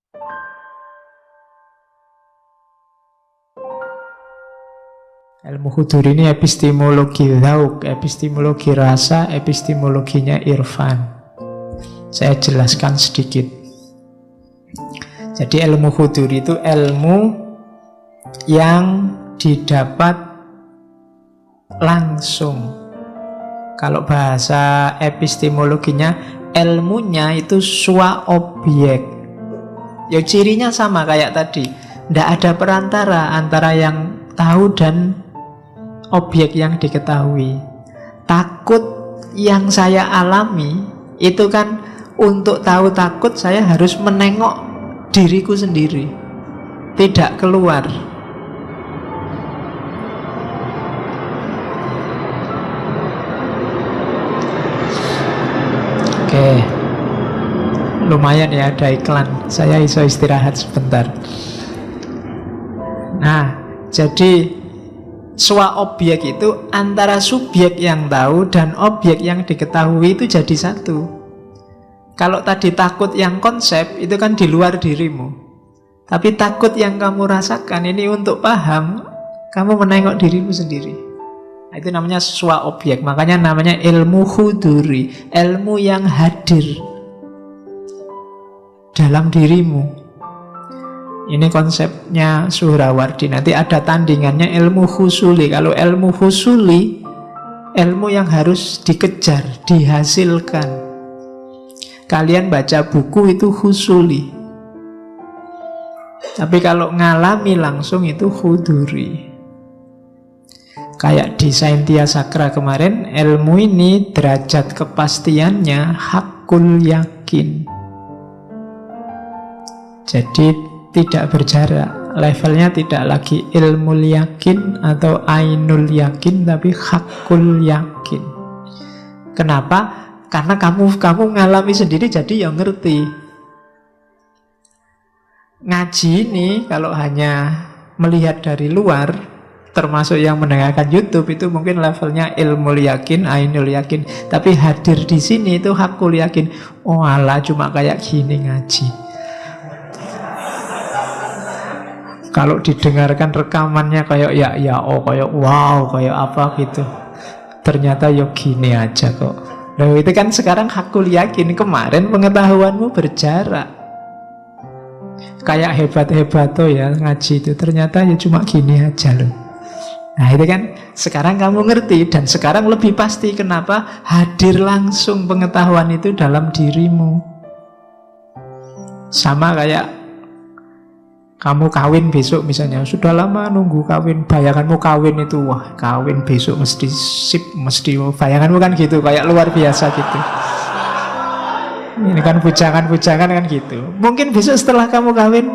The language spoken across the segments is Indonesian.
Ilmu huduri ini epistemologi dzauq, epistemologi rasa, epistemologinya irfan. Saya jelaskan sedikit. Jadi ilmu huduri itu ilmu yang didapat langsung. Kalau bahasa epistemologinya, ilmunya itu sua objek. Ya cirinya sama kayak tadi. Tidak ada perantara antara yang tahu dan objek yang diketahui. Takut yang saya alami itu kan, untuk tahu takut saya harus menengok diriku sendiri, tidak keluar. Oke, lumayan ya ada iklan. Saya iso istirahat sebentar. Nah, jadi sua objek itu antara subjek yang tahu dan objek yang diketahui itu jadi satu. Kalau tadi takut yang konsep itu kan di luar dirimu, tapi takut yang kamu rasakan ini untuk paham, kamu menengok dirimu sendiri. Itu namanya sua objek. Makanya namanya ilmu huduri, ilmu yang hadir dalam dirimu. Ini konsepnya Suhrawardi. Nanti ada tandingannya ilmu husuli. Kalau ilmu husuli, ilmu yang harus dikejar, dihasilkan. Kalian baca buku itu husuli. Tapi kalau ngalami langsung itu huduri. Kayak di Saintia Sakra kemarin, ilmu ini derajat kepastiannya hakul yakin. Jadi tidak berjarak, levelnya tidak lagi ilmu yakin atau ainul yakin, tapi hakul yakin. Kenapa? Karena kamu ngalami sendiri, jadi yang ngerti. Ngaji ini kalau hanya melihat dari luar, termasuk yang mendengarkan YouTube, itu mungkin levelnya ilmu yakin, ainul yakin. Tapi hadir di sini itu hakul yakin. Oh alah, cuma kayak gini ngaji. Kalau didengarkan rekamannya kayak kayak wow, kayak apa gitu. Ternyata ya gini aja kok. Nah itu kan sekarang hakul yakin. Kemarin pengetahuanmu berjarak. Kayak hebat-hebat tuh ya ngaji itu. Ternyata ya cuma gini aja loh. Nah itu kan sekarang kamu ngerti. Dan sekarang lebih pasti kenapa hadir langsung pengetahuan itu dalam dirimu. Sama kayak kamu kawin besok misalnya, sudah lama nunggu kawin, bayanganmu kawin itu, wah kawin besok mesti sip, mesti, bayanganmu kan gitu, kayak luar biasa gitu. Ini kan bujangan-bujangan kan gitu. Mungkin besok setelah kamu kawin,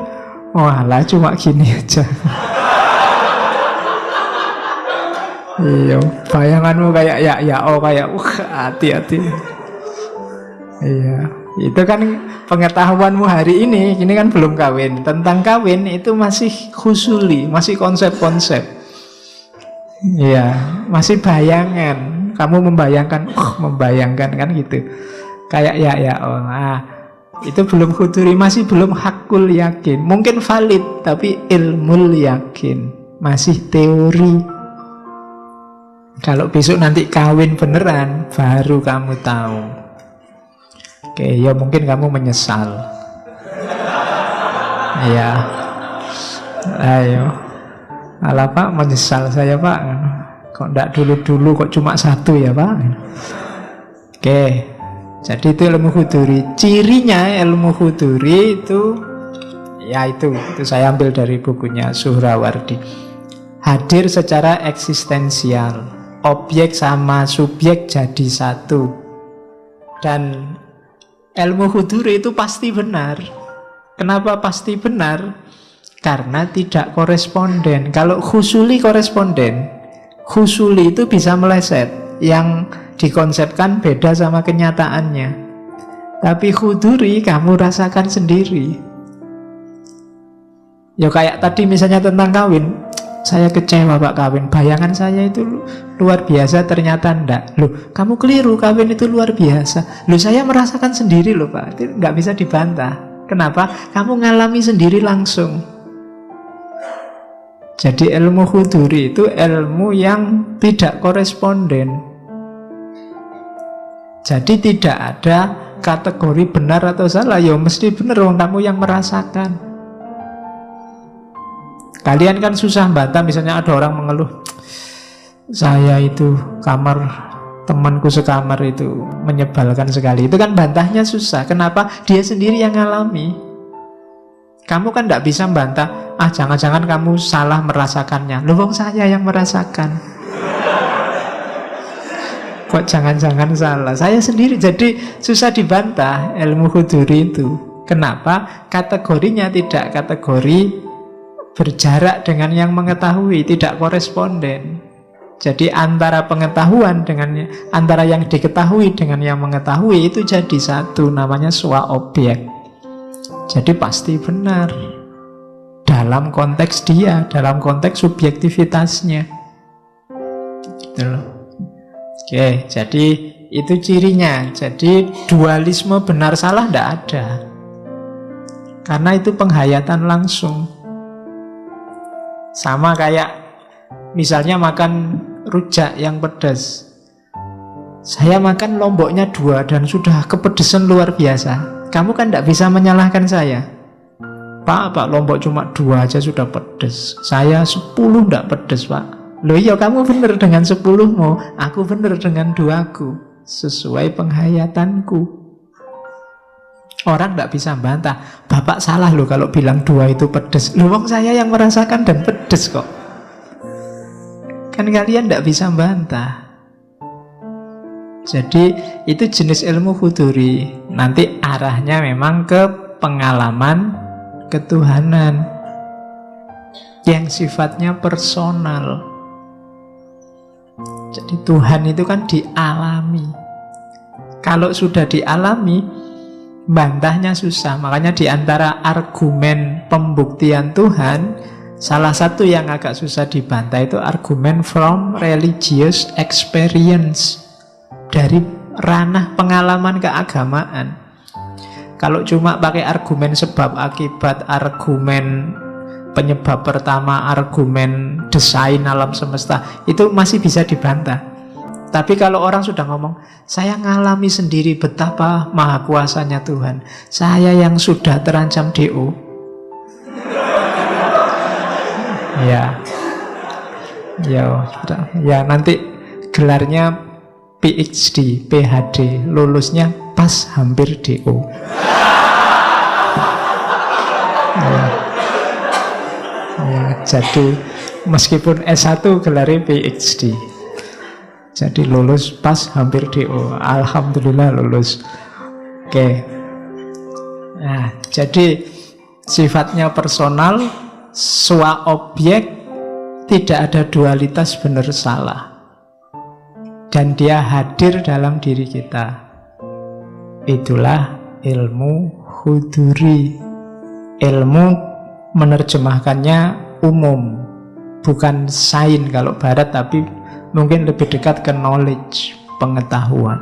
walah cuma gini aja. Iya, bayanganmu kayak kayak hati-hati. Iya. Itu kan pengetahuanmu hari ini kan belum kawin. Tentang kawin itu masih husuli, masih konsep-konsep. Iya, masih bayangan. Kamu membayangkan kan gitu. Kayak itu belum huduri, masih belum hakul yakin. Mungkin valid, tapi ilmu yakin, masih teori. Kalau besok nanti kawin beneran, baru kamu tahu. Oke, ya mungkin kamu menyesal. Iya. Ayo. Alah Pak, menyesal saya Pak. Kok enggak dulu-dulu, kok cuma satu ya Pak. Oke. Jadi itu ilmu huduri. Cirinya ilmu huduri itu, ya itu saya ambil dari bukunya Suhrawardi. Hadir secara eksistensial. Objek sama subjek jadi satu. Dan ilmu huduri itu pasti benar. Kenapa pasti benar? Karena tidak koresponden. Kalau husuli koresponden, husuli itu bisa meleset. Yang dikonsepkan beda sama kenyataannya. Tapi huduri kamu rasakan sendiri. Ya kayak tadi misalnya tentang kawin. Saya kecewa Pak kawin, bayangan saya itu luar biasa, ternyata enggak. Loh, kamu keliru, kawin itu luar biasa. Loh, saya merasakan sendiri loh Pak, itu enggak bisa dibantah. Kenapa? Kamu ngalami sendiri langsung. Jadi ilmu huduri itu ilmu yang tidak koresponden. Jadi tidak ada kategori benar atau salah. Ya mesti benar, kamu yang merasakan. Kalian kan susah bantah, misalnya ada orang mengeluh, saya itu kamar temanku sekamar itu menyebalkan sekali. Itu kan bantahnya susah. Kenapa? Dia sendiri yang ngalami. Kamu kan tidak bisa bantah, jangan-jangan kamu salah merasakannya. Loh, saya yang merasakan. Kok jangan-jangan salah? Saya sendiri. Jadi susah dibantah ilmu huduri itu. Kenapa? Kategorinya tidak kategori berjarak dengan yang mengetahui, tidak koresponden. Jadi antara pengetahuan dengan antara yang diketahui dengan yang mengetahui itu jadi satu, namanya swa objek. Jadi pasti benar dalam konteks dia, dalam konteks subjektivitasnya. Gitu loh. Oke, jadi itu cirinya. Jadi dualisme benar salah tidak ada. Karena itu penghayatan langsung. Sama kayak misalnya makan rujak yang pedas. Saya makan lomboknya 2 dan sudah kepedesan luar biasa. Kamu kan tidak bisa menyalahkan saya. Pak, lombok cuma 2 aja sudah pedes. Saya 10 tidak pedes, Pak. Loh iya, kamu benar dengan 10-mu, aku benar dengan 2-ku. Sesuai penghayatanku. Orang tidak bisa bantah, Bapak salah loh kalau bilang 2 itu pedes. Loh, saya yang merasakan dan pedes kok. Kan kalian tidak bisa bantah. Jadi itu jenis ilmu huduri. Nanti arahnya memang ke pengalaman ketuhanan yang sifatnya personal. Jadi Tuhan itu kan dialami. Kalau sudah dialami, bantahnya susah. Makanya di antara argumen pembuktian Tuhan, salah satu yang agak susah dibantah itu argumen from religious experience, dari ranah pengalaman keagamaan. Kalau cuma pakai argumen sebab akibat, argumen penyebab pertama, argumen desain alam semesta, itu masih bisa dibantah. Tapi kalau orang sudah ngomong, saya ngalami sendiri betapa maha kuasanya Tuhan, saya yang sudah terancam DO, ya nanti gelarnya PhD, PhD, lulusnya pas hampir DO. Jadi meskipun S1 gelarnya PhD, jadi lulus pas hampir DO. Alhamdulillah lulus. Oke. Nah, jadi sifatnya personal, swa objek, tidak ada dualitas benar salah. Dan dia hadir dalam diri kita. Itulah ilmu huduri. Ilmu menerjemahkannya umum, bukan sains kalau barat, tapi mungkin lebih dekat ke knowledge, pengetahuan.